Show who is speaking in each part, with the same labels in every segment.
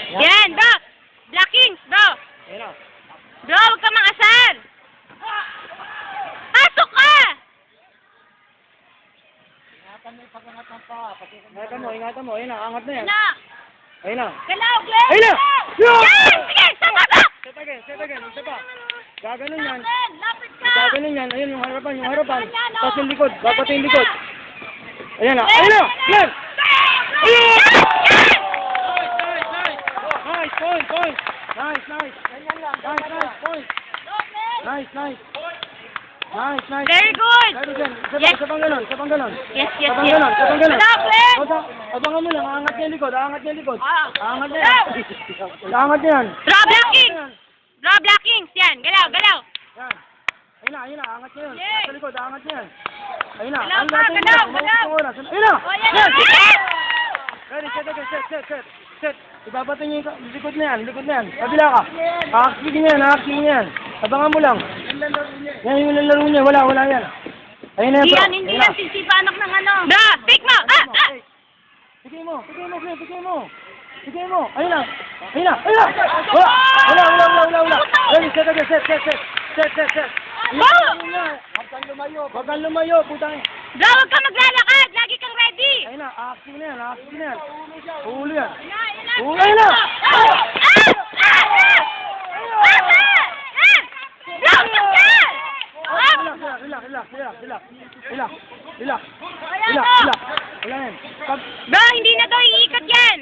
Speaker 1: Yan, bro. Blockings, bro.
Speaker 2: Ayan na.
Speaker 1: Bro, huwag ka mangasar. Pasok ka!
Speaker 2: Ingatan mo. Ayan na, angat na yan.
Speaker 1: Na.
Speaker 2: Ayun na.
Speaker 1: Galaw, Glenn!
Speaker 2: Ayun na!
Speaker 1: Yan! Sige, sama ka!
Speaker 2: Set again. Isa pa. Gaganon yan.
Speaker 1: Glenn, lapit ka!
Speaker 2: Gaganon yan. Ayun, yung harapan. Tapos yung likod. Dapat yung likod. Ayan na. Ayun na! Glenn! Ayun! Nice, point. Nice.
Speaker 1: Very good!
Speaker 2: Isa pang ganon.
Speaker 1: Yes.
Speaker 2: Galaw,
Speaker 1: Glenn!
Speaker 2: Abangan mo lang, aangat niya yung likod. Aangat yan.
Speaker 1: Galaw!
Speaker 2: Aangat yan.
Speaker 1: Draw blockings! Draw blockings! Yan, galaw!
Speaker 2: Yan. Ayun na, aangat niya yun.
Speaker 1: Yes.
Speaker 2: Sa likod, aangat niya yan. Ayun na.
Speaker 1: Galaw
Speaker 2: Ang
Speaker 1: ka,
Speaker 2: natin
Speaker 1: galaw,
Speaker 2: dito,
Speaker 1: galaw.
Speaker 2: umabot yung oras. Ayun na!
Speaker 1: O, yan
Speaker 2: Yes.
Speaker 1: na!
Speaker 2: Ready, set. Ibabato niya yung likod na yan. Kabila ka. Aaksipin niya yan. Abangan mo lang. Yan yung laro niya. Wala yan. Ayun na yan.
Speaker 1: Hindi yan sisipa anak ng ano. Bro, pick mo!
Speaker 2: Bigay mo. Ayun na. Wala. Ready, set again. Set. Huwag kang lumayo, putang.
Speaker 1: Bro, huwag ka maglalakad! Lagi kang ready!
Speaker 2: Ayun na, aaksipin na yan. Huli yan.
Speaker 1: Ayun na!
Speaker 2: Relax. Wala yan.
Speaker 1: Bro, hindi na to iikot yan!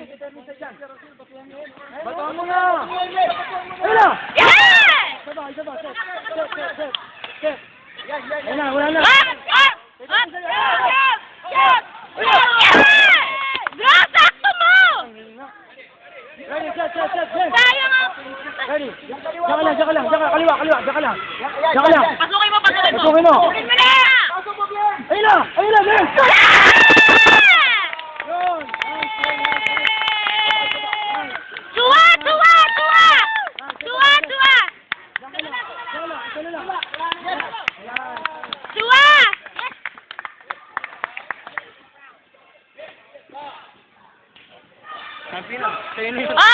Speaker 2: Bataan mo na! Ayun na!
Speaker 1: Yan!
Speaker 2: Isa ba? Set. Ayun na, wala na.
Speaker 1: Bro, sakto mo!
Speaker 2: Ready, set.
Speaker 1: Sayang ang...
Speaker 2: Ready. Diyan ka lang. Kaliwa. Diyan ka lang.
Speaker 1: Pasukin mo!
Speaker 2: Pasukin mo.
Speaker 1: Pasukin mo na!
Speaker 2: Ayun na, Ben!
Speaker 1: Tuwa!
Speaker 2: Champion na. Sa'yo na yun.
Speaker 1: Okay!